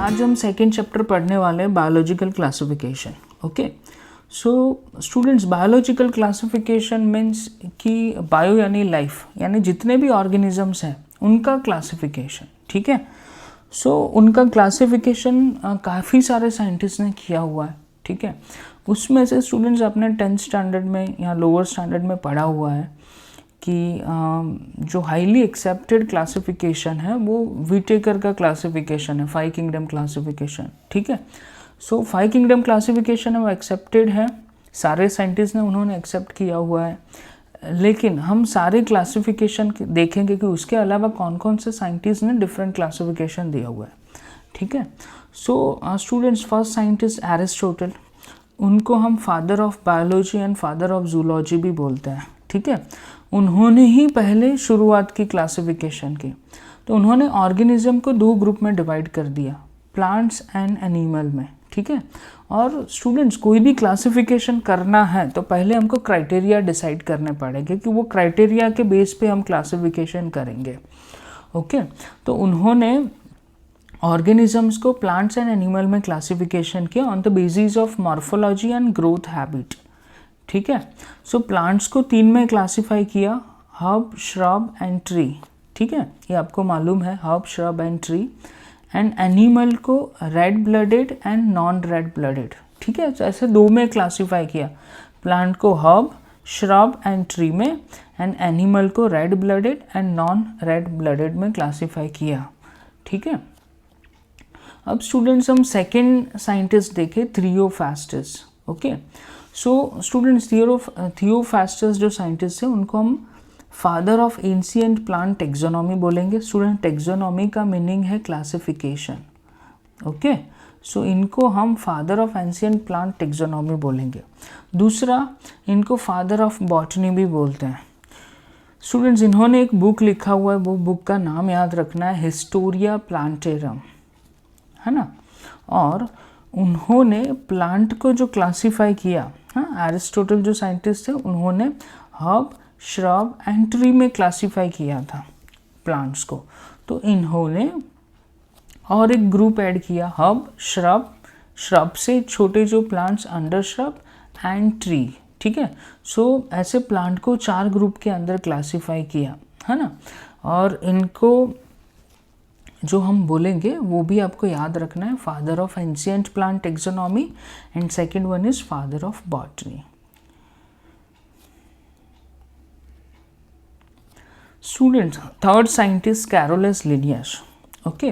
आज हम second chapter पढ़ने वाले हैं biological classification. Okay, so students, biological classification means कि बायो यानी लाइफ, यानी जितने भी ऑर्गेनिजम्स हैं उनका क्लासिफिकेशन। ठीक है, सो उनका क्लासिफिकेशन काफ़ी सारे साइंटिस्ट ने किया हुआ है। ठीक है, उसमें से स्टूडेंट्स अपने 10th स्टैंडर्ड में या लोअर स्टैंडर्ड में पढ़ा हुआ है कि जो हाईली एक्सेप्टेड क्लासिफिकेशन है वो विटेकर का क्लासिफिकेशन है, 5 किंगडम क्लासिफिकेशन। ठीक है, सो 5 किंगडम क्लासिफिकेशन है वो एक्सेप्टेड है, सारे साइंटिस्ट ने उन्होंने एक्सेप्ट किया हुआ है। लेकिन हम सारे क्लासिफिकेशन देखेंगे कि उसके अलावा कौन कौन से साइंटिस्ट ने डिफरेंट क्लासिफिकेशन दिया हुआ है। ठीक है, so students, first scientist Aristotle, उनको हम father of biology and father of zoology भी बोलते हैं। ठीक है, उन्होंने ही पहले शुरुआत की क्लासिफिकेशन की। तो उन्होंने ऑर्गेनिज्म को 2 ग्रुप में डिवाइड कर दिया, प्लांट्स एंड एनिमल में। ठीक है, और स्टूडेंट्स, कोई भी क्लासिफिकेशन करना है तो पहले हमको क्राइटेरिया डिसाइड करने पड़ेंगे कि वो क्राइटेरिया के बेस पे हम क्लासिफिकेशन करेंगे। ओके, तो उन्होंने ऑर्गेनिजम्स को प्लांट्स एंड एनिमल में क्लासिफिकेशन किया on the basis of morphology and growth habit. ठीक है, सो प्लांट्स को 3 में क्लासिफाई किया, हर्ब, श्रब एंड ट्री। ठीक है, ये आपको मालूम है, herb, shrub and tree. And animal को red blooded and non red blooded. ठीक है, तो ऐसे 2 में क्लासिफाई किया, प्लांट को हर्ब, श्रब एंड ट्री में, एंड एनिमल को red blooded and non red blooded में क्लासिफाई किया। ठीक है, अब स्टूडेंट्स हम सेकेंड साइंटिस्ट देखें, थियोफास्टस। ओके, सो स्टूडेंट्स, थियोफास्टस जो साइंटिस्ट है उनको हम father of ancient plant taxonomy बोलेंगे। स्टूडेंट, टेक्सोनॉमी का मीनिंग है क्लासिफिकेशन। ओके, सो इनको हम father of ancient plant taxonomy बोलेंगे। दूसरा, इनको फादर ऑफ बॉटनी भी बोलते हैं। स्टूडेंट्स, इन्होंने एक बुक लिखा हुआ है, वो बुक का नाम याद रखना है, हिस्टोरिया प्लांटेरम, है ना। और उन्होंने प्लांट को जो क्लासिफाई किया, हाँ, एरिस्टोटल जो साइंटिस्ट थे उन्होंने हर्ब, श्रब एंड ट्री में क्लासिफाई किया था प्लांट्स को। तो इन्होंने और एक ग्रुप ऐड किया, हर्ब, श्रब से छोटे जो plants, under shrub and tree. ठीक है, सो ऐसे प्लांट को 4 ग्रुप के अंदर क्लासिफाई किया, है ना। और इनको जो हम बोलेंगे वो भी आपको याद रखना है, father of ancient plant taxonomy and second one is father of botany. Students, third scientist Carolus Linnaeus. Okay,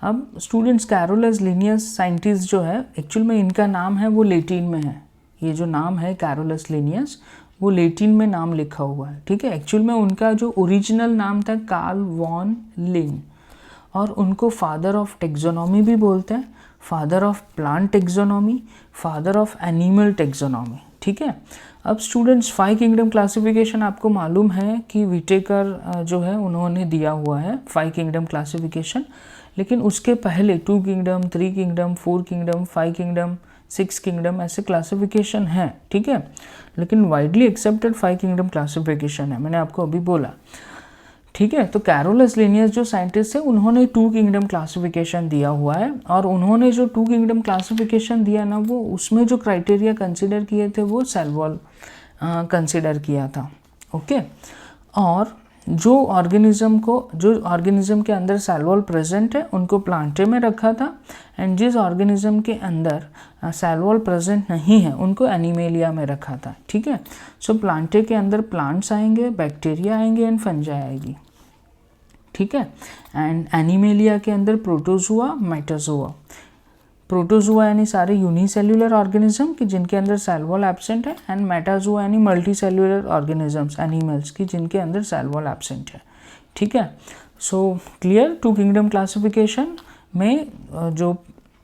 अब स्टूडेंट्स, कैरोलस लिनियस साइंटिस्ट जो है, एक्चुअल में इनका नाम है वो लेटिन में है, ये जो नाम है कैरोलस लिनियस वो लेटिन में नाम लिखा हुआ है। ठीक है, एक्चुअल में उनका जो ओरिजिनल नाम था कार्ल वॉन लिन, और उनको फादर ऑफ टेक्सोनॉमी भी बोलते हैं, father of plant taxonomy, father of animal taxonomy. ठीक है, अब स्टूडेंट्स, 5 किंगडम क्लासिफिकेशन आपको मालूम है कि विटेकर जो है उन्होंने दिया हुआ है 5 किंगडम क्लासिफिकेशन। लेकिन उसके पहले 2 kingdom, 3 kingdom, 4 kingdom, 5 kingdom, 6 kingdom ऐसे क्लासिफिकेशन है। ठीक है, लेकिन वाइडली एक्सेप्टेड 5 किंगडम क्लासिफिकेशन है, मैंने आपको अभी बोला। ठीक है, तो कैरोलस लिनियस जो साइंटिस्ट है उन्होंने 2 किंगडम क्लासिफिकेशन दिया हुआ है, और उन्होंने जो 2 किंगडम क्लासिफिकेशन दिया ना, वो उसमें जो क्राइटेरिया कंसिडर किए थे वो सेल वॉल कंसिडर किया था। ओके, और जो ऑर्गेनिज्म के अंदर सेल वॉल प्रेजेंट है उनको प्लांटे में रखा था, एंड जिस ऑर्गेनिज्म के अंदर सेल वॉल प्रेजेंट नहीं है उनको एनिमेलिया में रखा था। ठीक है, सो प्लांटे के अंदर प्लांट्स आएंगे, बैक्टीरिया आएंगे एंड फंजाई आएगी। ठीक है, एंड एनिमेलिया के अंदर प्रोटोजुआ, मेटाजुआ। प्रोटोजुआ यानी सारे यूनिसेल्युलर ऑर्गेनिज्म कि जिनके अंदर सेल वॉल एब्सेंट है, एंड मेटाजुआ यानी मल्टीसेल्युलर ऑर्गेनिजम्स, एनिमल्स की जिनके अंदर सेल वॉल एब्सेंट है। ठीक है, सो क्लियर, 2 किंगडम क्लासिफिकेशन में जो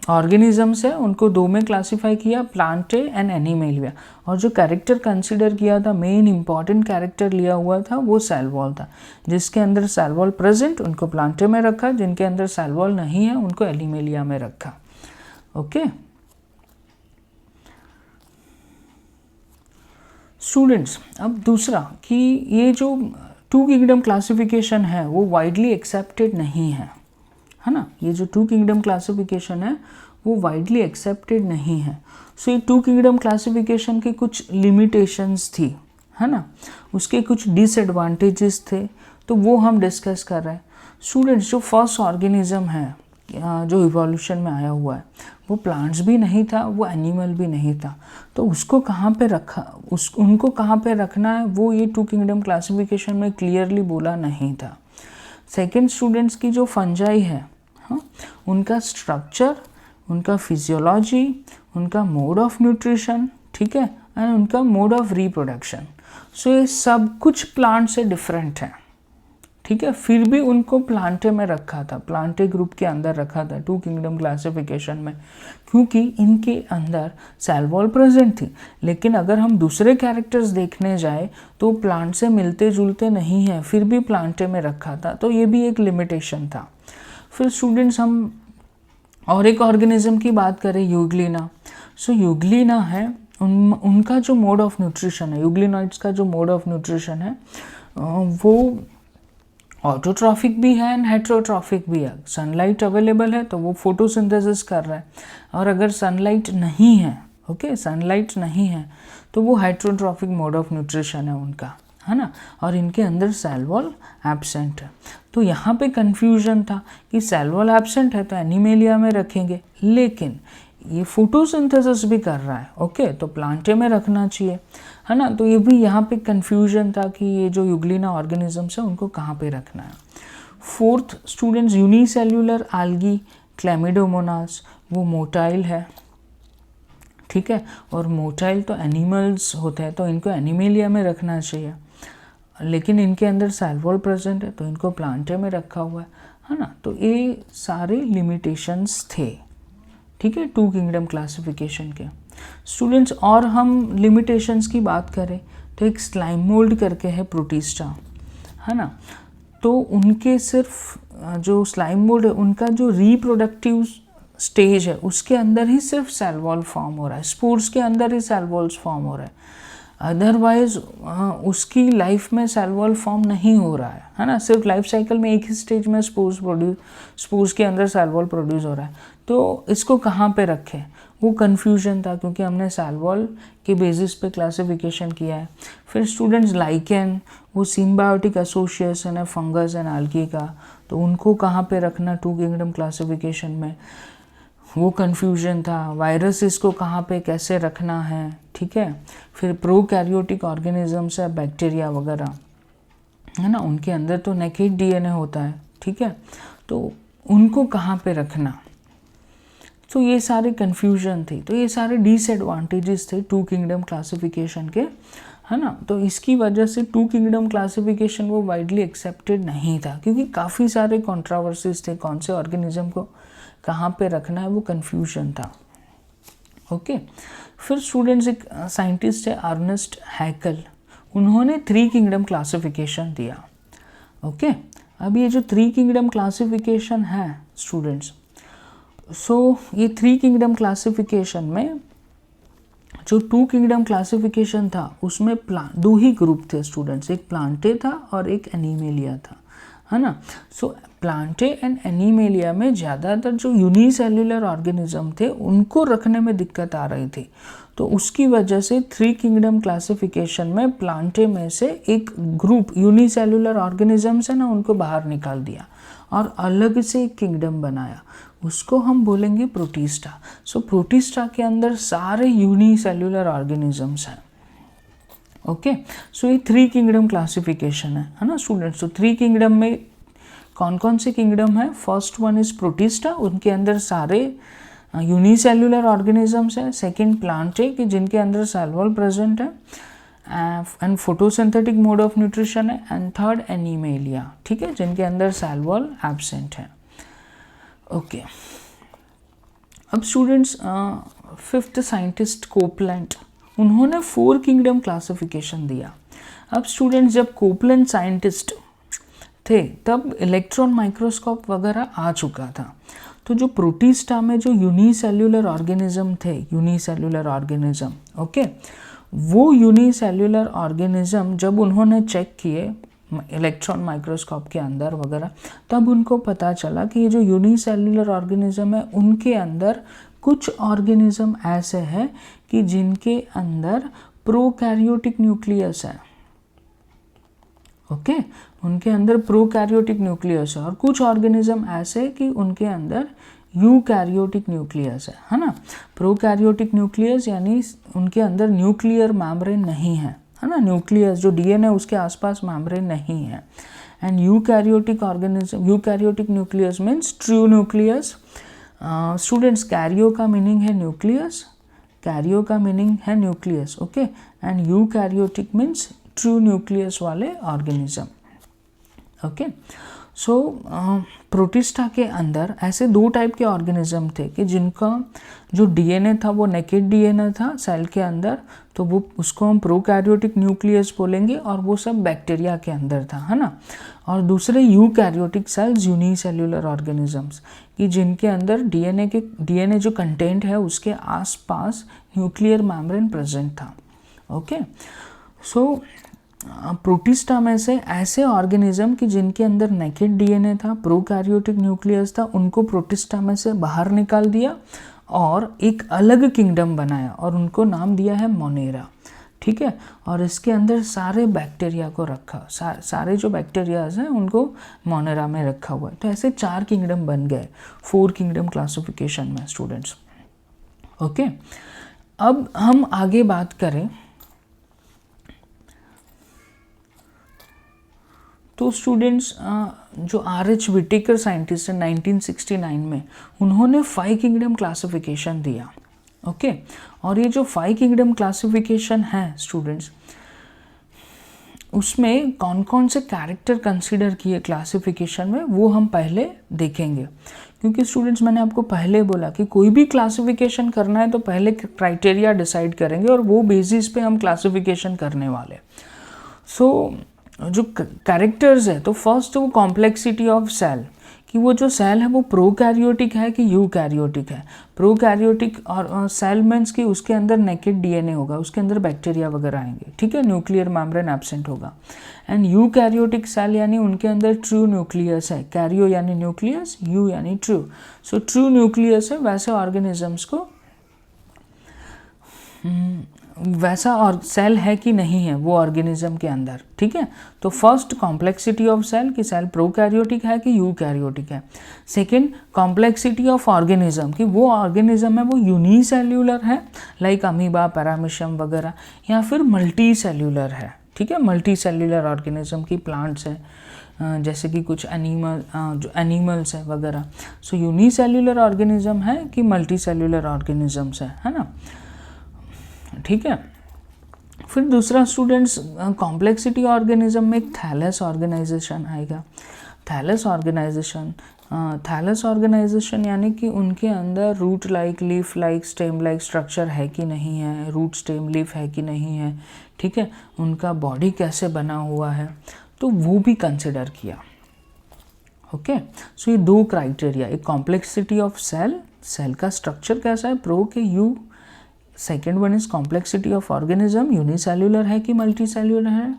ऑर्गेनिजम्स है उनको 2 में क्लासिफाई किया, प्लांटे एंड एनिमेलिया, और जो कैरेक्टर कंसिडर किया था, मेन इंपॉर्टेंट कैरेक्टर लिया हुआ था वो सेल वॉल था। जिसके अंदर सेल वॉल प्रेजेंट उनको प्लांटे में रखा, जिनके अंदर सेल वॉल नहीं है उनको एनिमेलिया में रखा। ओके स्टूडेंट्स, अब दूसरा कि ये जो 2 किंगडम क्लासिफिकेशन है वो वाइडली एक्सेप्टेड नहीं है, है ना। ये जो टू किंगडम क्लासिफिकेशन है वो वाइडली एक्सेप्टेड नहीं है। सो ये टू किंगडम क्लासिफिकेशन की कुछ लिमिटेशंस थी, है ना, उसके कुछ डिसएडवांटेजेस थे, तो वो हम डिस्कस कर रहे हैं। स्टूडेंट्स, जो फर्स्ट ऑर्गेनिज्म है जो इवोल्यूशन में आया हुआ है वो प्लांट्स भी नहीं था, वो एनिमल भी नहीं था, तो उसको कहाँ पे रखा, उनको कहाँ पे रखना है वो ये टू किंगडम क्लासिफिकेशन में क्लियरली बोला नहीं था। सेकेंड, स्टूडेंट्स की जो फंजाई है, हाँ, उनका स्ट्रक्चर, उनका फिजियोलॉजी, उनका मोड ऑफ न्यूट्रिशन, ठीक है, एंड उनका मोड ऑफ रिप्रोडक्शन, सो ये सब कुछ प्लांट से डिफरेंट है, ठीक है। फिर भी उनको प्लांटे में रखा था, प्लांटे ग्रुप के अंदर रखा था टू किंगडम क्लासिफिकेशन में, क्योंकि इनके अंदर सेल वॉल प्रेजेंट थी। लेकिन अगर हम दूसरे कैरेक्टर्स देखने जाए तो प्लांट से मिलते जुलते नहीं है, फिर भी प्लांटे में रखा था, तो ये भी एक लिमिटेशन था। फिर स्टूडेंट्स, हम और एक ऑर्गेनिज्म की बात करें, यूग्लिना। सो यूग्लिना है, उनका जो मोड ऑफ न्यूट्रिशन है, यूग्लिनॉइड्स का जो मोड ऑफ न्यूट्रिशन है वो ऑटोट्रॉफिक भी है एंड हेट्रोट्रॉफिक भी है। सनलाइट अवेलेबल है तो वो फोटोसिंथेसिस कर रहा है, और अगर सनलाइट नहीं है, ओके, सनलाइट नहीं है तो वो हेट्रोट्रॉफिक मोड ऑफ न्यूट्रिशन है उनका, है ना, और इनके अंदर सेल वॉल एब्सेंट है। तो यहाँ पे कंफ्यूजन था कि सेल वॉल एब्सेंट है तो एनिमेलिया में रखेंगे, लेकिन ये फोटोसिंथेसिस भी कर रहा है, ओके, तो प्लांटे में रखना चाहिए, है ना। तो ये भी यहाँ पे कंफ्यूजन था कि ये जो यूग्लिना ऑर्गेनिजम्स है उनको कहाँ पे रखना है। फोर्थ, स्टूडेंट्स, यूनिसेल्युलर आल्गी क्लैमिडोमोनास, वो मोटाइल है, ठीक है, और मोटाइल तो एनिमल्स होते हैं तो इनको एनिमेलिया में रखना चाहिए, लेकिन इनके अंदर सेल वॉल प्रेजेंट है तो इनको प्लांटे में रखा हुआ है ना। तो ये सारे लिमिटेशंस थे, ठीक है, टू किंगडम क्लासिफिकेशन के। स्टूडेंट्स, और हम लिमिटेशंस की बात करें तो एक स्लाइम मोल्ड करके है प्रोटिस्टा, है ना, तो उनके सिर्फ जो स्लाइम मोल्ड है उनका जो रिप्रोडक्टिव स्टेज है उसके अंदर ही सिर्फ सेल वॉल फॉर्म हो रहा है, स्पोर्स के अंदर ही सेल वॉल्स फॉर्म हो रहा है, अदरवाइज उसकी लाइफ में सेल वॉल फॉर्म नहीं हो रहा है ना। सिर्फ लाइफ साइकिल में एक ही स्टेज में स्पोर्स के अंदर सेल वॉल प्रोड्यूस हो रहा है, तो इसको कहाँ पे रखें वो कन्फ्यूजन था, क्योंकि हमने सेल वॉल के बेसिस पे क्लासिफिकेशन किया है। फिर स्टूडेंट्स, लाइकेन, वो सिम्बायोटिक एसोसिएशन है फंगस एंड आल्गी का, तो उनको कहाँ पे रखना टू किंगडम क्लासिफिकेशन में, वो कन्फ्यूजन था। वायरसेस को कहाँ पे कैसे रखना है, ठीक है। फिर प्रोकैरियोटिक ऑर्गेनिजम्स है, बैक्टीरिया वगैरह, है ना, उनके अंदर तो नेकेड डीएनए होता है, ठीक है, तो उनको कहाँ पे रखना, तो ये सारे कन्फ्यूजन थी। तो ये सारे डिसएडवांटेजेस थे टू किंगडम क्लासिफिकेशन के, है ना। तो इसकी वजह से टू किंगडम क्लासिफिकेशन वो वाइडली एक्सेप्टेड नहीं था, क्योंकि काफ़ी सारे कंट्रोवर्सीज थे, कौन से ऑर्गेनिज्म को कहाँ पे रखना है वो कन्फ्यूजन था, ओके। फिर स्टूडेंट्स, एक साइंटिस्ट है अर्नेस्ट हैकल, उन्होंने थ्री किंगडम क्लासिफिकेशन दिया, ओके। अब ये जो थ्री किंगडम क्लासिफिकेशन है स्टूडेंट्स, सो ये थ्री किंगडम क्लासिफिकेशन में जो टू किंगडम क्लासिफिकेशन था उसमें दो ही ग्रुप थे स्टूडेंट्स, एक प्लांटे था और एक एनिमेलिया था, है ना। सो प्लांटे एंड एनिमेलिया में ज़्यादातर जो यूनिसेल्युलर ऑर्गेनिज्म थे उनको रखने में दिक्कत आ रही थी, तो उसकी वजह से थ्री किंगडम क्लासिफिकेशन में प्लांटे में से एक ग्रुप यूनिसेल्युलर ऑर्गेनिजम्स है ना उनको बाहर निकाल दिया और अलग से एक किंगडम बनाया, उसको हम बोलेंगे प्रोटिस्टा। सो प्रोटिस्टा के अंदर सारे यूनिसेल्युलर ऑर्गेनिजम्स हैं, ओके। सो ये थ्री किंगडम क्लासिफिकेशन है ना स्टूडेंट्स। तो थ्री किंगडम में कौन कौन से किंगडम है, फर्स्ट वन इज प्रोटिस्टा, उनके अंदर सारे यूनिसेल्युलर ऑर्गेनिजम्स हैं। सेकंड प्लांटे कि जिनके अंदर सेल वॉल प्रेजेंट है and photosynthetic mode of nutrition है। एंड थर्ड एनिमेलिया, ठीक है, जिनके अंदर सेल वॉल एब्सेंट है, ओके। अब स्टूडेंट्स, फिफ्थ साइंटिस्ट कोपलैंड, उन्होंने फोर किंगडम क्लासिफिकेशन दिया। अब स्टूडेंट्स, जब कोपलैंड साइंटिस्ट थे तब इलेक्ट्रॉन माइक्रोस्कोप वगैरह आ चुका था, तो जो प्रोटिस्टा में जो यूनिसेल्युलर ऑर्गेनिज्म थे, यूनिसेल्युलर ऑर्गेनिज्म, ओके, वो यूनिसेल्युलर ऑर्गेनिज्म जब उन्होंने चेक किए इलेक्ट्रॉन माइक्रोस्कोप के अंदर वगैरह, तब उनको पता चला कि ये जो यूनिसेल्युलर ऑर्गेनिज्म है उनके अंदर कुछ ऑर्गेनिज्म ऐसे हैं कि जिनके अंदर प्रोकैरियोटिक न्यूक्लियस है। ओके, उनके अंदर प्रोकैरियोटिक न्यूक्लियस है, और कुछ ऑर्गेनिज्म ऐसे कि उनके अंदर यूकैरियोटिक न्यूक्लियस है ना। प्रोकैरियोटिक न्यूक्लियस यानी उनके अंदर न्यूक्लियर मेम्ब्रेन नहीं है ना, न्यूक्लियस जो डीएनए उसके आसपास मेम्ब्रेन नहीं है। And eukaryotic organism, eukaryotic nucleus means true nucleus. Students, Cairo का मीनिंग है न्यूक्लियस, कैरियो का मीनिंग है nucleus, okay. And eukaryotic means true nucleus वाले ऑर्गेनिज्म, ओके। सो प्रोटिस्टा के अंदर ऐसे 2 टाइप के ऑर्गेनिज्म थे कि जिनका जो डीएनए था वो नेकेड डीएनए था सेल के अंदर, तो वो उसको हम प्रोकैरियोटिक न्यूक्लियस बोलेंगे, और वो सब बैक्टीरिया के अंदर था, है ना। और दूसरे यूकैरियोटिक सेल्स, यूनिसेल्युलर ऑर्गेनिजम्स, कि जिनके अंदर डीएनए जो कंटेंट है उसके आसपास न्यूक्लियर मेम्ब्रेन प्रेजेंट था, ओके। सो प्रोटिस्टा में से ऐसे ऑर्गेनिज्म कि जिनके अंदर नेकेड डीएनए था, प्रोकैरियोटिक न्यूक्लियस था, उनको प्रोटिस्टा में से बाहर निकाल दिया और एक अलग किंगडम बनाया और उनको नाम दिया है मोनेरा, ठीक है। और इसके अंदर सारे बैक्टीरिया को रखा, सारे जो बैक्टीरियाज हैं उनको मोनेरा में रखा हुआ है। तो ऐसे 4 किंगडम बन गए 4 किंगडम क्लासिफिकेशन में स्टूडेंट्स, ओके। अब हम आगे बात करें तो स्टूडेंट्स, जो R.H. विटेकर साइंटिस्ट है 1969 में, उन्होंने 5 किंगडम क्लासिफिकेशन दिया, ओके। और ये जो 5 किंगडम क्लासिफिकेशन है स्टूडेंट्स, उसमें कौन कौन से कैरेक्टर कंसीडर किए क्लासिफिकेशन में वो हम पहले देखेंगे। क्योंकि स्टूडेंट्स, मैंने आपको पहले बोला कि कोई भी क्लासिफिकेशन करना है तो पहले क्राइटेरिया डिसाइड करेंगे और वो बेसिस पे हम क्लासिफिकेशन करने वाले। सो जो कैरेक्टर्स है, तो फर्स्ट वो कॉम्प्लेक्सिटी ऑफ सेल, कि वो जो सेल है वो प्रोकैरियोटिक है कि यूकैरियोटिक है। प्रोकैरियोटिक और सेल मीन्स कि उसके अंदर नेकेड डीएनए होगा, उसके अंदर बैक्टीरिया वगैरह आएंगे, ठीक है, न्यूक्लियर मेम्ब्रेन एब्सेंट होगा। एंड यूकैरियोटिक सेल यानी उनके अंदर ट्रू न्यूक्लियस है, कैरियो यानी न्यूक्लियस, यू यानी ट्रू, सो ट्रू न्यूक्लियस है। वैसे ऑर्गेनिजम्स को वैसा और सेल है कि नहीं है वो ऑर्गेनिज्म के अंदर, ठीक है। तो फर्स्ट कॉम्प्लेक्सिटी ऑफ सेल, कि सेल प्रोकैरियोटिक है कि यूकैरियोटिक है। सेकंड कॉम्प्लेक्सिटी ऑफ ऑर्गेनिज्म, कि वो ऑर्गेनिज्म है वो यूनिसेल्युलर है लाइक अमीबा, पैरामीशियम वगैरह, या फिर मल्टी सेल्युलर है, ठीक है। मल्टी सेल्युलर ऑर्गेनिज्म की प्लांट्स है जैसे कि कुछ जो एनिमल्स है वगैरह। सो यूनिसेल्युलर ऑर्गेनिज्म है कि मल्टी सेल्युलर ऑर्गेनिजम्स है ना, ठीक है। फिर दूसरा स्टूडेंट्स, कॉम्प्लेक्सिटी ऑर्गेनिज्म में एक थैलस ऑर्गेनाइजेशन आएगा। थैलस ऑर्गेनाइजेशन यानी कि उनके अंदर root like, leaf like, stem like structure है कि नहीं है, रूट स्टेम लीफ है कि नहीं है, ठीक है, उनका बॉडी कैसे बना हुआ है, तो वो भी कंसिडर किया, ओके। सो ये 2 क्राइटेरिया, एक कॉम्प्लेक्सिटी ऑफ सेल, सेल का स्ट्रक्चर कैसा है, प्रो के you. Second one is complexity of organism, unicellular है कि मल्टी सेल्युलर है।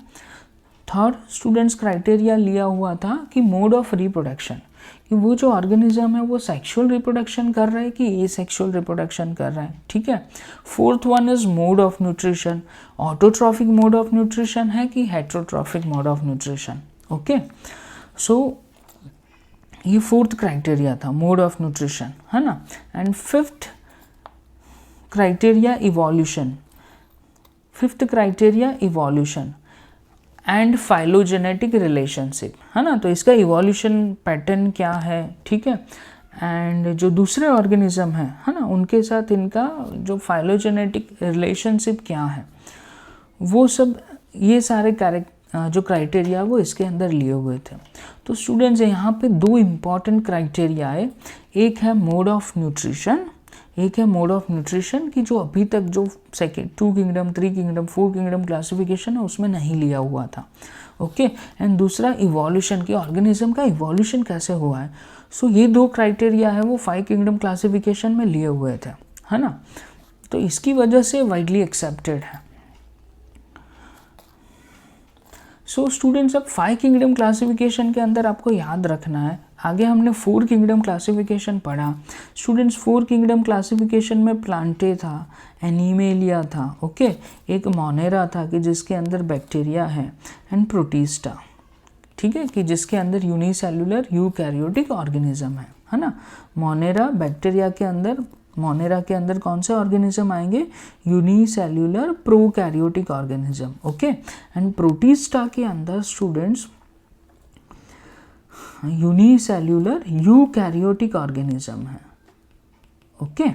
थर्ड स्टूडेंट्स क्राइटेरिया लिया हुआ था कि मोड ऑफ रिप्रोडक्शन, कि वो जो ऑर्गेनिज्म है वो सेक्सुअल रिप्रोडक्शन कर रहा है कि एसेक्सुअल रिप्रोडक्शन कर रहा है, ठीक है। Fourth one is mode of nutrition, autotrophic mode of nutrition है कि heterotrophic mode of nutrition, okay. So ये 4th क्राइटेरिया था, मोड ऑफ न्यूट्रिशन, है ना। And 5th criteria evolution, 5th criteria evolution and phylogenetic relationship, है ना। तो इसका इवोल्यूशन पैटर्न क्या है, ठीक है, एंड जो दूसरे ऑर्गेनिज्म है ना, उनके साथ इनका जो फाइलोजेनेटिक रिलेशनशिप क्या है, वो सब, ये सारे जो क्राइटेरिया वो इसके अंदर लिए हुए थे। तो स्टूडेंट्स, यहाँ पे 2 इम्पॉर्टेंट क्राइटेरिया है, एक है मोड ऑफ न्यूट्रिशन, एक है मोड ऑफ न्यूट्रिशन, की जो अभी तक जो second 2 kingdom, 3 kingdom, 4 kingdom classification है उसमें नहीं लिया हुआ था, ओके। एंड दूसरा इवोल्यूशन, की ऑर्गेनिज्म का इवोल्यूशन कैसे हुआ है। सो ये 2 क्राइटेरिया है वो 5 किंगडम क्लासिफिकेशन में लिए हुए थे, है ना। तो इसकी वजह से वाइडली एक्सेप्टेड है। सो स्टूडेंट्स, अब 5 किंगडम क्लासिफिकेशन के अंदर आपको याद रखना है, आगे हमने 4 किंगडम क्लासिफिकेशन पढ़ा। स्टूडेंट्स 4 किंगडम क्लासिफिकेशन में प्लांटे था, एनीमेलिया था, ओके, एक मोनेरा था कि जिसके अंदर बैक्टीरिया है, एंड प्रोटिस्टा, ठीक है, कि जिसके अंदर यूनिसेल्युलर यूकैरियोटिक ऑर्गेनिज्म है ना। मोनेरा बैक्टीरिया के अंदर, मोनेरा के अंदर कौन से ऑर्गेनिज्म आएंगे, unicellular prokaryotic organism, okay, and protista के अंदर स्टूडेंट्स यूनिसेल्युलर यूकैरियोटिक ऑर्गेनिज्म है, ओके।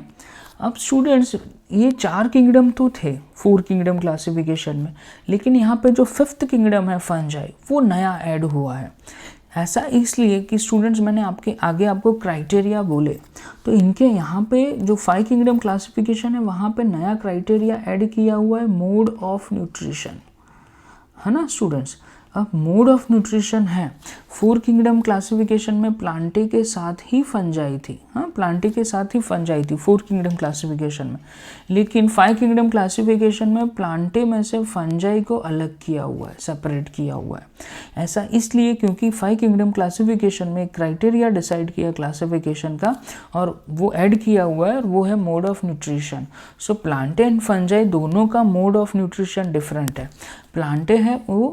अब स्टूडेंट्स ये 4 किंगडम तो थे 4 किंगडम क्लासिफिकेशन में, लेकिन यहाँ पे जो 5th किंगडम है फंजाई, वो नया ऐड हुआ है। ऐसा इसलिए कि स्टूडेंट्स मैंने आपके आगे आपको क्राइटेरिया बोले, तो इनके यहाँ पे जो 5 किंगडम क्लासिफिकेशन है वहाँ पे नया क्राइटेरिया ऐड किया हुआ है, मोड ऑफ न्यूट्रिशन, है ना स्टूडेंट्स। अब मोड ऑफ न्यूट्रिशन है, 4 किंगडम क्लासिफिकेशन में प्लांटे के साथ ही फंजाई थी, हाँ, प्लांटे के साथ ही फंजाई थी 4 किंगडम क्लासिफिकेशन में, लेकिन 5 किंगडम क्लासिफिकेशन में प्लांटे में से फंजाई को अलग किया हुआ है, सेपरेट किया हुआ है। ऐसा इसलिए क्योंकि 5 किंगडम क्लासिफिकेशन में क्राइटेरिया डिसाइड किया क्लासिफिकेशन का, और वो ऐड किया हुआ है, और वो है mode of nutrition. So Plantae and fungi दोनों का मोड ऑफ न्यूट्रिशन डिफरेंट है। प्लांटे है वो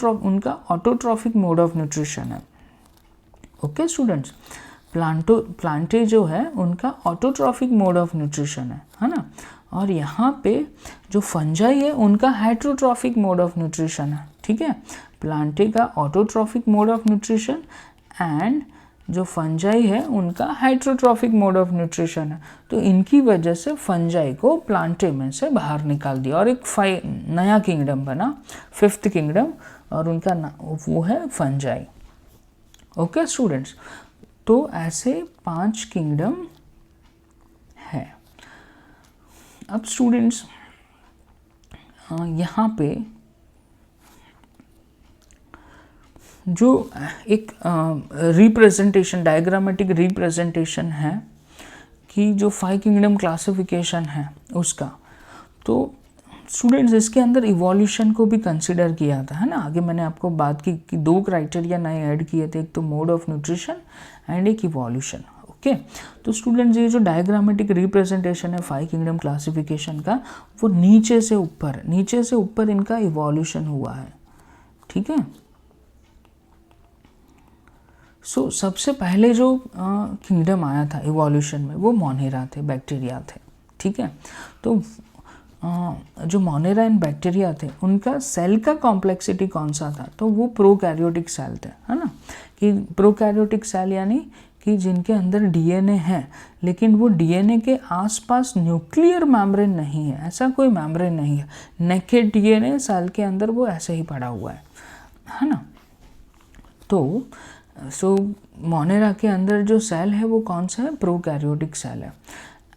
उनका ऑटोट्रॉफिक मोड ऑफ न्यूट्रिशन है, ओके स्टूडेंट्स। प्लांटे जो है उनका ऑटोट्रॉफिक मोड ऑफ न्यूट्रिशन है ना। और यहाँ पे जो फंजाई है उनका हेट्रोट्रॉफिक मोड ऑफ न्यूट्रिशन है, ठीक है। प्लांटे का autotrophic mode of nutrition and जो फंजाई है उनका हेट्रोट्रॉफिक मोड ऑफ न्यूट्रिशन है। तो इनकी वजह से फंजाई को प्लांटे में से बाहर निकाल दिया और एक नया किंगडम बना, 5th किंगडम, और उनका वो है फंजाई, ओके स्टूडेंट्स। तो ऐसे 5 किंगडम है। अब स्टूडेंट्स यहाँ पे जो एक रिप्रेजेंटेशन, डायग्रामेटिक रिप्रेजेंटेशन है कि जो 5 किंगडम क्लासिफिकेशन है उसका, तो स्टूडेंट्स इसके अंदर इवोल्यूशन को भी कंसिडर किया था, है ना। आगे मैंने आपको बात की कि 2 क्राइटेरिया नए ऐड किए थे, एक तो मोड ऑफ न्यूट्रिशन एंड एक इवोल्यूशन, ओके। तो स्टूडेंट्स ये जो डायग्रामेटिक रिप्रेजेंटेशन है 5 किंगडम क्लासिफिकेशन का, वो नीचे से ऊपर इनका इवोल्यूशन हुआ है, ठीक है। सो सबसे पहले जो किंगडम आया था इवोल्यूशन में वो मोनेरा थे, बैक्टीरिया थे, ठीक है। तो जो मोनेरा एंड बैक्टीरिया थे उनका सेल का कॉम्प्लेक्सिटी कौन सा था, तो वो प्रोकैरियोटिक सेल थे, है ना। कि प्रोकैरियोटिक सेल यानी कि जिनके अंदर डीएनए है, लेकिन वो डीएनए के आसपास न्यूक्लियर मेम्ब्रेन नहीं है, ऐसा कोई मेम्ब्रेन नहीं है, नेकेड डीएनए सेल के अंदर वो ऐसे ही पड़ा हुआ है ना। तो मोनेरा के अंदर जो सेल है वो कौन सा है, प्रोकैरियोटिक सेल है।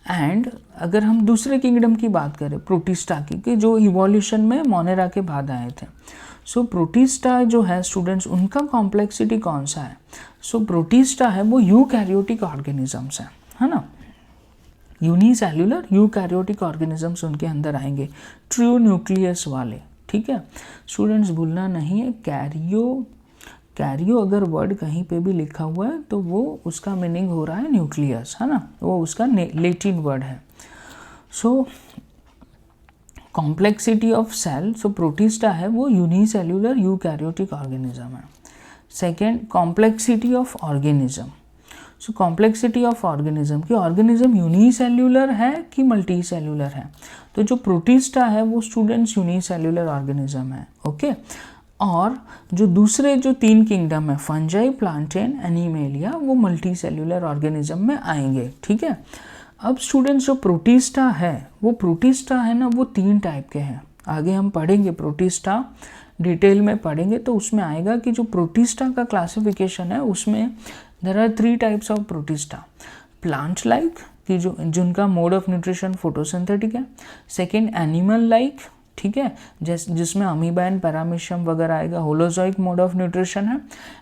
एंड अगर हम दूसरे किंगडम की बात करें प्रोटिस्टा की, कि जो इवोल्यूशन में मोनेरा के बाद आए थे, सो प्रोटिस्टा जो है स्टूडेंट्स उनका कॉम्प्लेक्सिटी कौन सा है, सो प्रोटिस्टा है वो यूकैरियोटिक ऑर्गेनिजम्स है ना। यूनिसेल्युलर यूकैरियोटिक ऑर्गेनिजम्स उनके अंदर आएंगे, ट्रू न्यूक्लियस वाले, ठीक है स्टूडेंट्स, भूलना नहीं है। कैरियो अगर वर्ड कहीं पे भी लिखा हुआ है तो वो उसका मीनिंग हो रहा है न्यूक्लियस, है ना, वो उसका लेटिन वर्ड है। So complexity of cell, so protista है वो यूनिसेल्युलर यूकैरियोटिक ऑर्गेनिज्म है। Second, complexity of organism, so complexity of organism कि ऑर्गेनिज्म यूनिसेल्युलर है कि मल्टी सेल्युलर है, तो जो प्रोटिस्टा है वो स्टूडेंट्स यूनिसेल्युलर ऑर्गेनिज्म है, ओके। और जो दूसरे जो 3 किंगडम है फंजाई, प्लांटेन, एनीमेलिया, वो मल्टी सेल्युलर ऑर्गेनिज्म में आएंगे, ठीक है। अब स्टूडेंट्स जो प्रोटिस्टा है ना, वो 3 टाइप के हैं। आगे हम पढ़ेंगे प्रोटिस्टा डिटेल में पढ़ेंगे, तो उसमें आएगा कि जो प्रोटिस्टा का क्लासिफिकेशन है उसमें there are 3 types of protista. Plant like कि जो जिनका मोड ऑफ न्यूट्रिशन फोटोसिंथेटिक है। सेकेंड, एनिमल लाइक, ठीक है, जिसमें अमीबा एंड पैरामीशियम वगैरह आएगा, होलोजोइक मोड ऑफ न्यूट्रिशन है।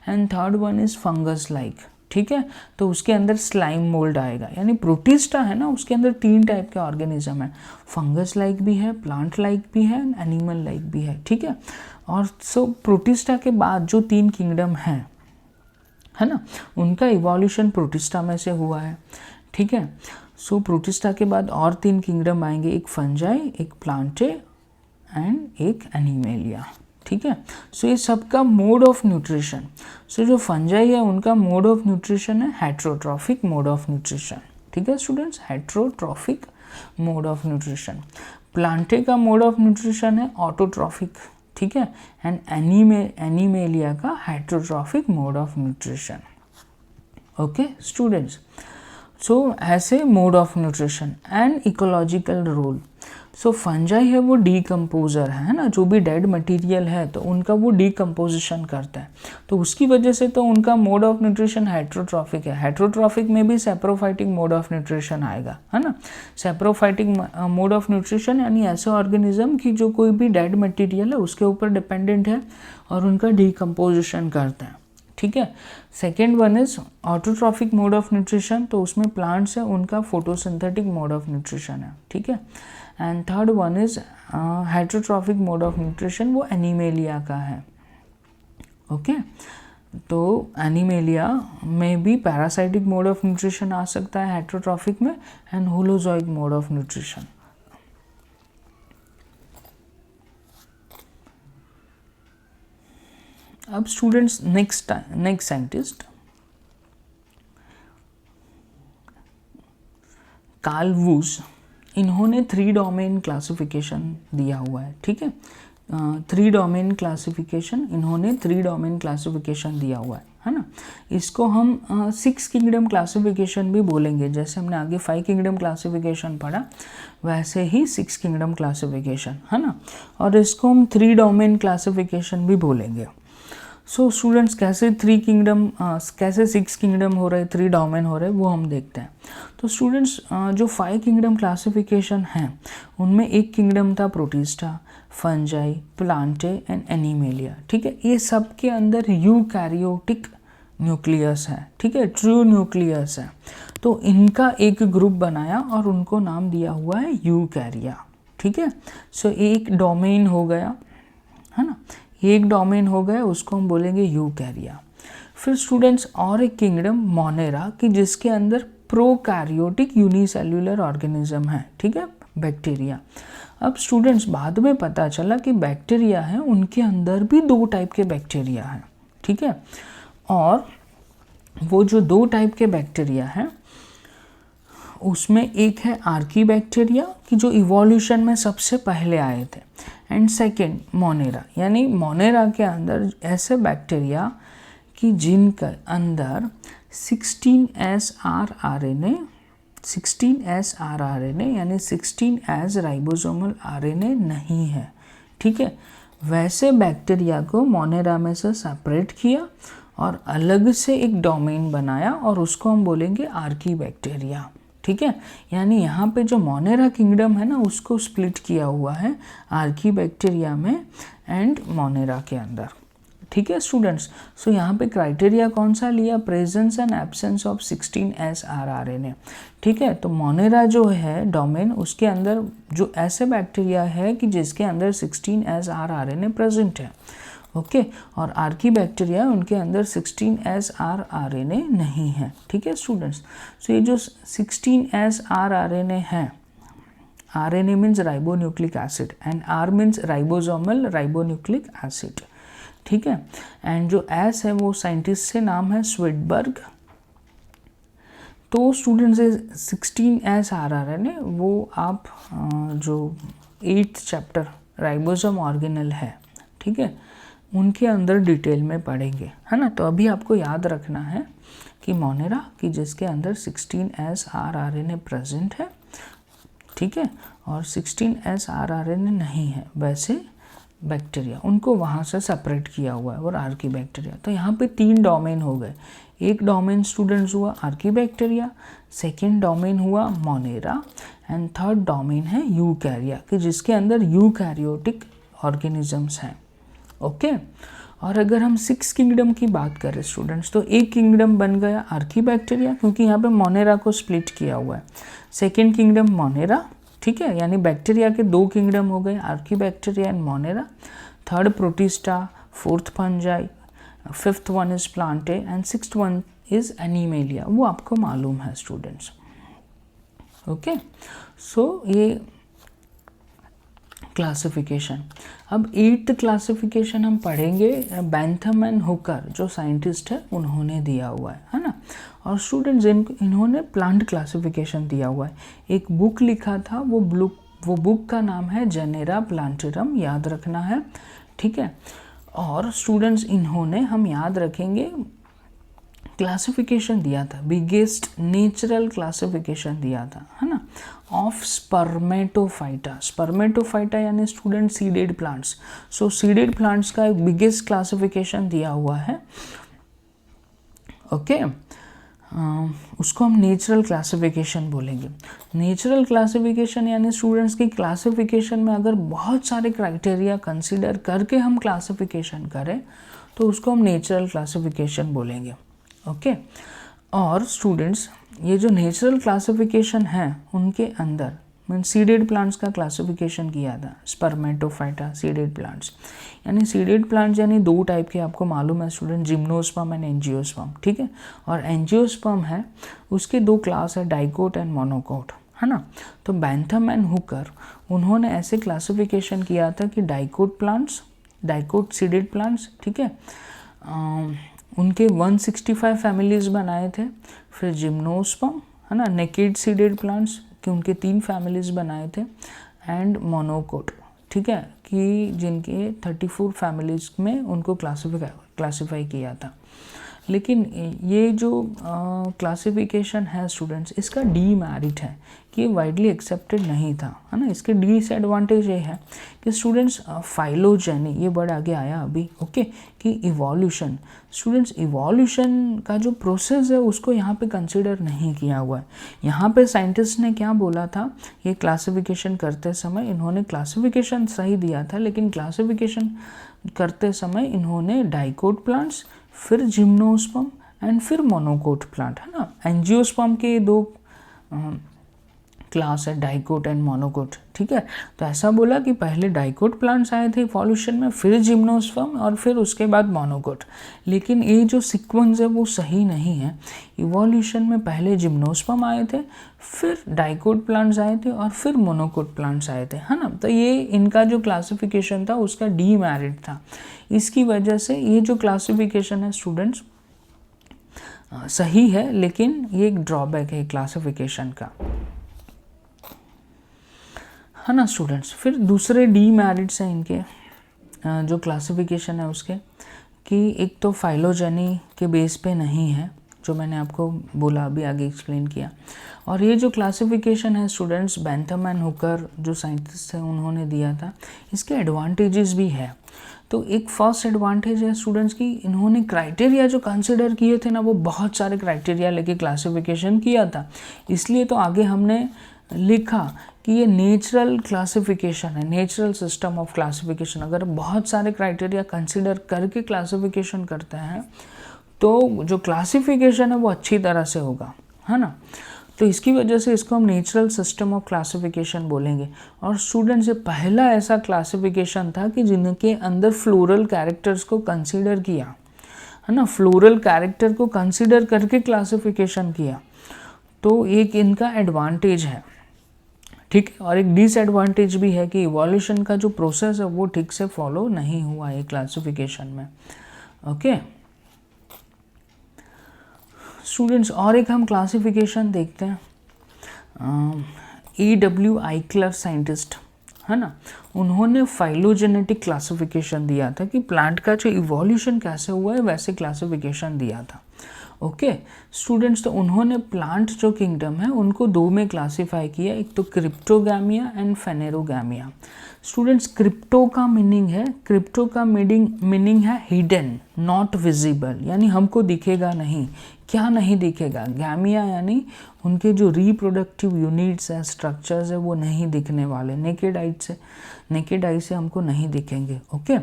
And third one is fungus like, ठीक है, तो उसके अंदर स्लाइम मोल्ड आएगा। यानी प्रोटिस्टा है ना, उसके अंदर 3 टाइप के ऑर्गेनिज्म है, फंगस लाइक भी है, प्लांट लाइक भी है, एनिमल लाइक भी है, ठीक है। और सो प्रोटिस्टा के बाद जो 3 किंगडम है ना, उनका इवोल्यूशन प्रोटिस्टा में से हुआ है, ठीक है। सो प्रोटिस्टा के बाद और 3 किंगडम आएंगे, एक फंजाई, एक प्लांटे एंड एक एनिमेलिया, ठीक है। सो ये सबका मोड ऑफ न्यूट्रिशन, सो जो फंजाई है उनका मोड ऑफ न्यूट्रिशन है हेट्रोट्रॉफिक मोड ऑफ न्यूट्रिशन, ठीक है students, heterotrophic mode of nutrition. Plantae का मोड ऑफ न्यूट्रिशन है ऑटोट्रॉफिक, ठीक है, एंड एनिमेलिया का heterotrophic mode of nutrition. Okay students, so ऐसे mode of nutrition and ecological role. So fungi है वो डीकम्पोजर है ना, जो भी डेड मटेरियल है तो उनका वो डीकम्पोजिशन करता है, तो उसकी वजह से तो उनका मोड ऑफ न्यूट्रिशन हेट्रोट्रॉफिक है। हेट्रोट्रॉफिक में भी सैप्रोफाइटिक मोड ऑफ न्यूट्रिशन आएगा, है ना। सैप्रोफाइटिक मोड ऑफ न्यूट्रिशन यानी ऐसे ऑर्गेनिज्म की जो कोई भी डेड मटेरियल है उसके ऊपर डिपेंडेंट है और उनका डीकम्पोजिशन करता है, ठीक है। Second one is autotrophic mode of nutrition, तो उसमें प्लांट्स है उनका फोटोसिंथेटिक मोड ऑफ न्यूट्रिशन है, ठीक है। And third one is heterotrophic mode of nutrition, वो एनिमेलिया का है, ओके। तो एनिमेलिया में भी पैरासाइटिक मोड ऑफ न्यूट्रिशन आ सकता है हेट्रोट्रॉफिक में, and holozoic mode of nutrition. अब students next scientist Carl Woese, इन्होंने 3 डोमेन क्लासिफिकेशन दिया हुआ है, ठीक है। 3 डोमेन क्लासिफिकेशन, इन्होंने 3 डोमेन क्लासिफिकेशन दिया हुआ है ना। इसको हम 6 किंगडम क्लासिफिकेशन भी बोलेंगे, जैसे हमने आगे 5 किंगडम क्लासिफिकेशन पढ़ा वैसे ही 6 किंगडम क्लासिफिकेशन, है ना। और इसको हम 3 डोमेन क्लासिफिकेशन भी बोलेंगे। सो स्टूडेंट्स कैसे 3 किंगडम कैसे 6 किंगडम हो रहे, 3 डोमेन हो रहे, वो हम देखते हैं। तो स्टूडेंट्स जो 5 किंगडम क्लासिफिकेशन हैं उनमें एक किंगडम था protista, fungi, Plantae and animalia, ठीक है। ये सब के अंदर यूकैरियोटिक न्यूक्लियस है, ठीक है, ट्रू न्यूक्लियस है। तो इनका एक ग्रुप बनाया और उनको नाम दिया हुआ है यूकैरिया, ठीक है। सो एक डोमेन हो गया, है ना, एक डोमेन हो गया, उसको हम बोलेंगे यूकैरिया। फिर स्टूडेंट्स और एक किंगडम मोनेरा कि जिसके अंदर प्रोकैरियोटिक यूनिसेल्युलर ऑर्गेनिज्म है, ठीक है, बैक्टीरिया। अब स्टूडेंट्स बाद में पता चला कि बैक्टीरिया है उनके अंदर भी 2 टाइप के बैक्टीरिया हैं, ठीक है। और वो जो 2 टाइप के बैक्टीरिया हैं उसमें एक है आर्की बैक्टीरिया कि जो इवोल्यूशन में सबसे पहले आए थे, एंड सेकेंड मोनेरा, यानी मोनेरा के अंदर ऐसे बैक्टीरिया कि जिनके अंदर 16S rRNA यानी 16S राइबोसोमल RNA नहीं है, ठीक है। वैसे बैक्टीरिया को मोनेरा में से सेपरेट किया और अलग से एक डोमेन बनाया और उसको हम बोलेंगे आर्की बैक्टीरिया, ठीक है। यानी यहाँ पे जो मोनेरा किंगडम है ना उसको स्प्लिट किया हुआ है आर्की बैक्टीरिया में एंड मोनेरा के अंदर, ठीक है स्टूडेंट्स। सो यहाँ पे क्राइटेरिया कौन सा लिया, presence and absence of 16S rRNA, ठीक है। तो मोनेरा जो है डोमेन उसके अंदर जो ऐसे बैक्टीरिया है कि जिसके अंदर 16S rRNA प्रेजेंट है, ओके। और आर्की बैक्टीरिया उनके अंदर 16S rRNA नहीं है, ठीक है स्टूडेंट्स। सो ये जो 16S rRNA है, RNA means ribonucleic acid and R means ribosomal ribonucleic acid, ठीक है। एंड जो S है वो साइंटिस्ट से नाम है स्विडबर्ग। तो स्टूडेंट्स 16S rRNA वो आप जो 8th चैप्टर राइबोसोम ऑर्गेनल है, ठीक है, उनके अंदर डिटेल में पढ़ेंगे, है ना। तो अभी आपको याद रखना है कि मोनेरा कि जिसके अंदर 16S rRNA प्रेजेंट है, ठीक है, और 16S rRNA नहीं है वैसे बैक्टीरिया, उनको वहाँ से सेपरेट किया हुआ है, और आर्की बैक्टीरिया। तो यहाँ पे 3 डोमेन हो गए। एक डोमेन स्टूडेंट्स हुआ आर्की बैक्टीरिया, सेकेंड डोमेन हुआ मोनेरा एंड थर्ड डोमेन है यूकैरिया कि जिसके अंदर यूकैरियोटिक ऑर्गेनिजम्स हैं, ओके। और अगर हम 6 किंगडम की बात करें स्टूडेंट्स, तो एक किंगडम बन गया आर्कीबैक्टीरिया, क्योंकि यहाँ पे मोनेरा को स्प्लिट किया हुआ है। सेकेंड किंगडम मोनेरा, ठीक है, यानी बैक्टीरिया के 2 किंगडम हो गए, archaebacteria and Monera. Third protista, fourth fungi, fifth one is Plantae and sixth one is animalia, वो आपको मालूम है स्टूडेंट्स। ओके, सो ये क्लासिफिकेशन। अब 8th क्लासिफिकेशन हम पढ़ेंगे, बैंथम एंड हुकर जो साइंटिस्ट है उन्होंने दिया हुआ है ना। और स्टूडेंट्स इन्होंने प्लांट क्लासिफिकेशन दिया हुआ है। एक बुक लिखा था, वो बुक का नाम है जेनेरा प्लांटेरम, याद रखना है, ठीक है। और स्टूडेंट्स इन्होंने, हम याद रखेंगे, क्लासिफिकेशन दिया था, बिगेस्ट नेचुरल क्लासिफिकेशन दिया था, है ना, ऑफ स्पर्मेटोफाइटा। स्पर्मेटोफाइटा यानी स्टूडेंट सीडेड प्लांट्स। सो सीडेड प्लांट्स का एक बिगेस्ट क्लासिफिकेशन दिया हुआ है। ओके, उसको हम नेचुरल क्लासिफिकेशन बोलेंगे। नेचुरल क्लासिफिकेशन यानी स्टूडेंट्स की क्लासिफिकेशन में अगर बहुत सारे क्राइटेरिया कंसीडर करके हम क्लासिफिकेशन करें तो उसको हम नेचुरल क्लासिफिकेशन बोलेंगे। ओके, और स्टूडेंट्स ये जो नेचुरल क्लासिफिकेशन है उनके अंदर मीन सीडेड प्लांट्स का क्लासिफिकेशन किया था, स्पर्मेटोफाइटा सीडेड प्लांट्स। यानी सीडेड प्लांट्स यानी 2 टाइप के आपको मालूम है स्टूडेंट, जिम्नोस्पर्म एंड एंजियोस्पर्म, ठीक है। और एंजियोस्पर्म है, उसके 2 क्लास है, डाइकोट एंड मोनोकोट, है ना। तो बैंथम एंड हुकर उन्होंने ऐसे क्लासिफिकेशन किया था कि dicot plants, dicot seeded plants, ठीक है, उनके 165 फैमिलीज बनाए थे। फिर जिम्नोस्पर्म, है ना, नेकेड सीडेड प्लांट्स कि उनके 3 फैमिलीज बनाए थे, एंड मोनोकोट, ठीक है, कि जिनके 34 फैमिलीज में उनको क्लासिफाई किया था। लेकिन ये जो क्लासिफिकेशन है स्टूडेंट्स, इसका डीमेरिट है कि ये वाइडली एक्सेप्टेड नहीं था, है ना। इसके डिसएडवांटेज ये है कि स्टूडेंट्स फाइलोजेनी, ये वर्ड आगे आया अभी, ओके, कि इवोल्यूशन। स्टूडेंट्स इवोल्यूशन का जो प्रोसेस है उसको यहाँ पे कंसिडर नहीं किया हुआ है। यहाँ पे साइंटिस्ट ने क्या बोला था, ये क्लासिफिकेशन करते समय इन्होंने क्लासिफिकेशन सही दिया था, लेकिन क्लासिफिकेशन करते समय इन्होंने डाइकोट प्लांट्स, फिर जिम्नोस्पर्म एंड फिर मोनोकोट प्लांट, है ना। एंजियोस्पर्म के 2 क्लास है, डाइकोट एंड मोनोकोट, ठीक है। तो ऐसा बोला कि पहले डाइकोट प्लांट्स आए थे इवोल्यूशन में, फिर जिम्नोस्पर्म और फिर उसके बाद मोनोकोट। लेकिन ये जो सीक्वेंस है वो सही नहीं है। इवोल्यूशन में पहले जिम्नोस्पर्म आए थे, फिर डाइकोट प्लांट्स आए थे और फिर मोनोकोट प्लांट्स आए थे, है ना। तो ये इनका जो क्लासिफिकेशन था उसका डीमेरिट था। इसकी वजह से ये जो क्लासिफिकेशन है स्टूडेंट्स सही है, लेकिन ये एक ड्रॉबैक है क्लासिफिकेशन का, है ना स्टूडेंट्स। फिर दूसरे डीमेरिट्स हैं इनके जो क्लासिफिकेशन है उसके, कि एक तो फाइलोजेनी के बेस पे नहीं है, जो मैंने आपको बोला अभी आगे एक्सप्लेन किया। और ये जो क्लासिफिकेशन है स्टूडेंट्स, बैंथम एंड हुकर जो साइंटिस्ट हैं उन्होंने दिया था, इसके एडवांटेजेस भी है। तो एक फर्स्ट एडवांटेज है स्टूडेंट्स की, इन्होंने क्राइटेरिया जो कंसिडर किए थे ना, वो बहुत सारे क्राइटेरिया लेके क्लासिफिकेशन किया था। इसलिए तो आगे हमने लिखा कि ये नेचुरल क्लासिफिकेशन है, नेचुरल सिस्टम ऑफ क्लासिफिकेशन। अगर बहुत सारे क्राइटेरिया कंसिडर करके क्लासिफिकेशन करते हैं तो जो क्लासिफिकेशन है वो अच्छी तरह से होगा, है ना। तो इसकी वजह से इसको हम नेचुरल सिस्टम ऑफ क्लासिफिकेशन बोलेंगे। और स्टूडेंट से पहला ऐसा क्लासिफिकेशन था कि जिनके अंदर फ्लोरल कैरेक्टर्स को कंसीडर किया, है ना, फ्लोरल कैरेक्टर को कंसीडर करके क्लासिफिकेशन किया। तो एक इनका एडवांटेज है, ठीक है। और एक डिसएडवांटेज भी है कि इवोल्यूशन का जो प्रोसेस है वो ठीक से फॉलो नहीं हुआ है क्लासिफिकेशन में, ओके स्टूडेंट्स। और एक हम क्लासिफिकेशन देखते हैं, E.W. आइक्लर साइंटिस्ट, है ना, उन्होंने फाइलोजेनेटिक क्लासिफिकेशन दिया था कि प्लांट का जो इवोल्यूशन कैसे हुआ है वैसे क्लासिफिकेशन दिया था, ओके स्टूडेंट्स। तो उन्होंने प्लांट जो किंगडम है उनको 2 में क्लासिफाई किया, एक तो क्रिप्टोगैमिया एंड फेनेरोगैमिया। स्टूडेंट्स क्रिप्टो का मीनिंग है, क्रिप्टो का मीनिंग है हिडन, नॉट विजिबल यानी हमको दिखेगा नहीं। क्या नहीं दिखेगा? गैमिया यानी उनके जो रिप्रोडक्टिव यूनिट्स है, स्ट्रक्चर्स है, वो नहीं दिखने वाले। नेकेड आई से हमको नहीं दिखेंगे। ओके,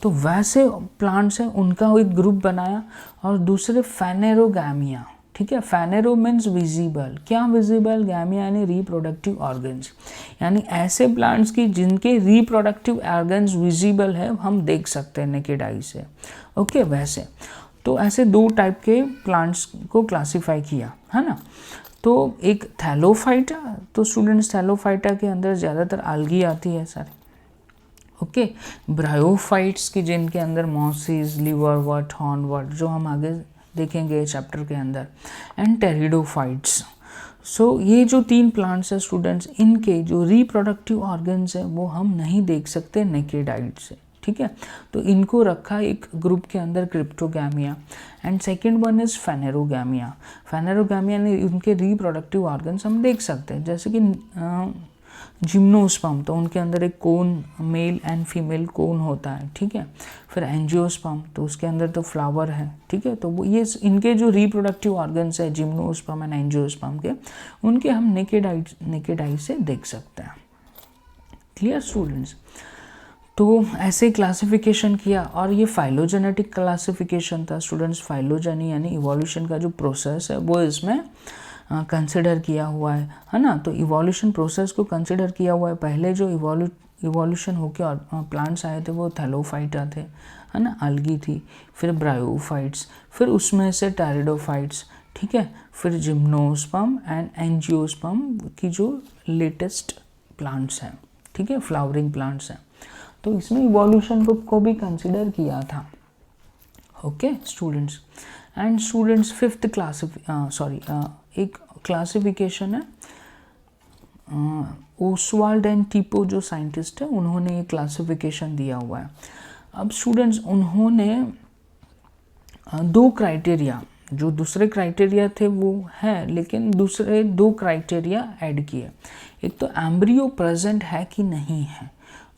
तो वैसे प्लांट्स हैं, उनका एक ग्रुप बनाया। और दूसरे फेनेरोगैमिया, ठीक है, फेनेरो मीन्स विजिबल। क्या विजिबल? गैमिया यानी रिप्रोडक्टिव ऑर्गन्स, यानी ऐसे प्लांट्स की जिनके रिप्रोडक्टिव ऑर्गन्स विजिबल है, हम देख सकते हैं नेकेड आई से। ओके, वैसे तो ऐसे 2 टाइप के प्लांट्स को क्लासिफाई किया है ना। तो एक थैलोफाइटा, तो स्टूडेंट्स थैलोफाइटा के अंदर ज़्यादातर आल्गी आती है सारी। ओके, ब्रायोफाइट्स की जिनके अंदर मॉसिस, लीवरवर्ट, हॉर्नवर्ट, जो हम आगे देखेंगे चैप्टर के अंदर, एंड टेरिडोफाइट्स। सो ये जो 3 प्लांट्स है स्टूडेंट्स, इनके जो रिप्रोडक्टिव ऑर्गन्स है वो हम नहीं देख सकते नेकेड आई से। ठीक है, तो इनको रखा एक ग्रुप के अंदर cryptogamia. And second one is phanerogamia. Phanerogamia ने उनके रिप्रोडक्टिव ऑर्गन्स हम देख सकते हैं, जैसे कि जिम्नोस्पर्म, तो उनके अंदर एक कोन, मेल एंड फीमेल कोन होता है। ठीक है, फिर एंजियोस्पर्म, तो उसके अंदर तो फ्लावर है। ठीक है, तो वो ये इनके जो रिप्रोडक्टिव ऑर्गन्स है जिम्नोस्पर्म एंड एंजियोस्पर्म के, उनके हम नेकेड आई से देख सकते हैं। Clear students? तो ऐसे क्लासिफिकेशन किया, और ये फाइलोजेनेटिक क्लासिफिकेशन था स्टूडेंट्स। फाइलोजेनी यानी इवोल्यूशन का जो प्रोसेस है वो इसमें कंसिडर किया हुआ है ना। तो इवोल्यूशन प्रोसेस को कंसिडर किया हुआ है। पहले जो इवोल्यूशन होके और प्लांट्स आए थे वो थैलोफाइटा थे, है ना, आल्गी थी, फिर ब्रायोफाइट्स, फिर उसमें से टेरिडोफाइट्स। ठीक है, फिर जिम्नोस्पर्म एंड एंजियोस्पर्म की जो लेटेस्ट प्लांट्स हैं, ठीक है, फ्लावरिंग प्लांट्स हैं। तो इसमें इवोल्यूशन को भी कंसिडर किया था। Okay students, and students fifth एक क्लासिफिकेशन है, ओसवाल्ड एंड टिपो जो साइंटिस्ट है उन्होंने ये क्लासिफिकेशन दिया हुआ है। अब स्टूडेंट्स उन्होंने 2 क्राइटेरिया, जो दूसरे क्राइटेरिया थे वो है, लेकिन दूसरे 2 क्राइटेरिया ऐड किए। एक तो एम्ब्रियो प्रेजेंट है कि नहीं है,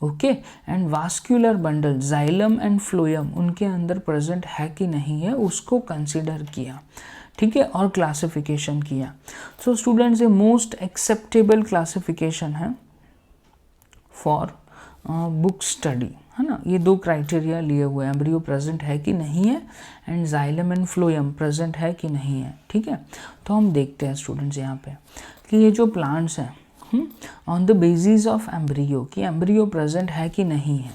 okay, and vascular bundle, xylem and phloem उनके अंदर प्रेजेंट है कि नहीं है, उसको कंसिडर किया। ठीक है, और क्लासिफिकेशन किया। सो स्टूडेंट्स, ये मोस्ट एक्सेप्टेबल क्लासिफिकेशन है फॉर बुक स्टडी, है ना। ये 2 क्राइटेरिया लिए हुए हैं, एम्ब्रियो प्रेजेंट है कि नहीं है and xylem and phloem present है कि नहीं है। ठीक है, तो हम देखते हैं स्टूडेंट्स यहाँ पे कि ये जो प्लांट्स हैं on the basis of embryo, कि एम्ब्रियो प्रेजेंट है कि नहीं है।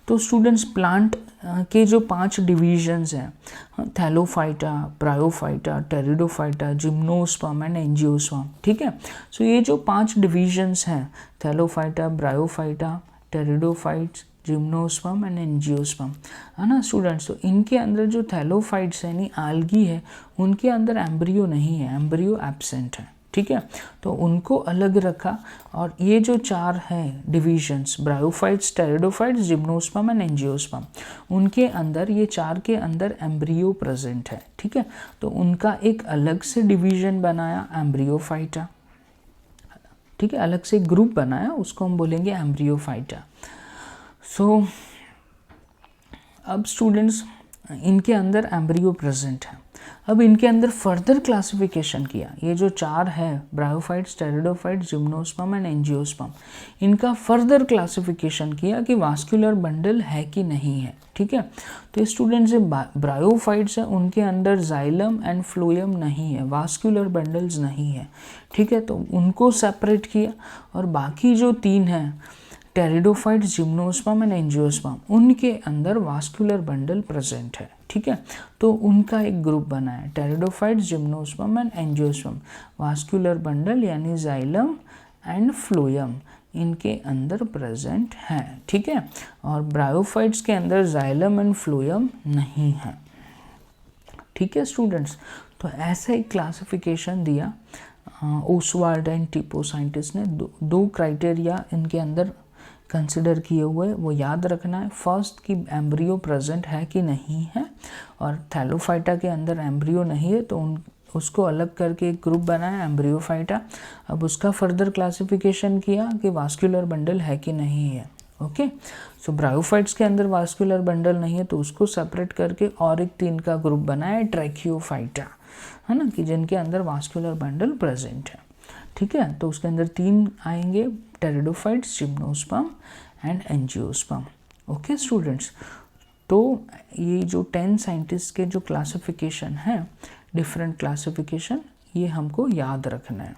तो स्टूडेंट्स प्लांट के जो 5 डिविजन्स हैं, Thallophyta, bryophyta, pteridophyta, gymnosperm and angiosperm. ठीक है, सो ये जो 5 डिविजन्स हैं, Thallophyta, bryophyta, pteridophytes, gymnosperm and angiosperm, है ना स्टूडेंट्स। तो इनके अंदर जो थैलोफाइट्स यानी आल्गी है, उनके अंदर एम्ब्रियो नहीं है, एम्ब्रियो एब्सेंट है। ठीक है, तो उनको अलग रखा। और ये जो 4 हैं divisions, bryophytes, pteridophytes, gymnosperm and angiosperm, उनके अंदर ये 4 के अंदर एम्ब्रियो प्रेजेंट है। ठीक है, तो उनका एक अलग से डिवीजन बनाया, एम्ब्रियोफाइटा। ठीक है, अलग से ग्रुप बनाया, उसको हम बोलेंगे एम्ब्रियोफाइटा। सो अब स्टूडेंट्स इनके अंदर एम्ब्रियो प्रेजेंट है। अब इनके अंदर फर्दर क्लासिफिकेशन किया, ये जो 4 है, bryophytes, pteridophytes, gymnosperm and angiosperm, इनका फर्दर क्लासिफिकेशन किया कि वास्कुलर बंडल है कि नहीं है। ठीक है, तो स्टूडेंट्स जो ब्रायोफाइट्स हैं उनके अंदर जाइलम एंड फ्लोएम नहीं है, वास्कुलर बंडल्स नहीं है। ठीक है, तो उनको सेपरेट किया। और बाकी जो 3 हैं, टेरिडोफाइट्स, जिम्नोस्पर्म एंड एंजियोस्पर्म, उनके अंदर वास्कुलर बंडल प्रेजेंट है। ठीक है, तो उनका एक ग्रुप बना है, pteridophytes, gymnosperm and angiosperm, vascular bundle यानी जाइलम एंड फ्लोएम इनके अंदर प्रेजेंट है। ठीक है, और ब्रायोफाइट्स के अंदर जाइलम एंड फ्लोएम नहीं है। ठीक है स्टूडेंट्स, तो ऐसा एक क्लासिफिकेशन दिया ओसवाल्ड एंड टिपो साइंटिस्ट ने। 2 क्राइटेरिया इनके अंदर कंसिडर किए हुए, वो याद रखना है। फर्स्ट कि एम्ब्रियो प्रेजेंट है कि नहीं है, और थैलोफाइटा के अंदर एम्ब्रियो नहीं है, तो उसको अलग करके एक ग्रुप बनाया, एम्ब्रियोफाइटा। अब उसका फर्दर क्लासिफिकेशन किया कि वास्कुलर बंडल है कि नहीं है। ओके। सो ब्रायोफाइट्स के अंदर वास्कुलर बंडल नहीं है तो उसको सेपरेट करके और एक 3 का ग्रुप बनाया ट्रैकियोफाइटा, है ना, कि जिनके अंदर वास्कुलर बंडल प्रेजेंट है। ठीक है, तो उसके अंदर 3 आएंगे, pteridophytes, gymnosperm and angiosperm. Okay students, तो ये जो 10 साइंटिस्ट के जो क्लासिफिकेशन है, डिफरेंट क्लासिफिकेशन, ये हमको याद रखना है।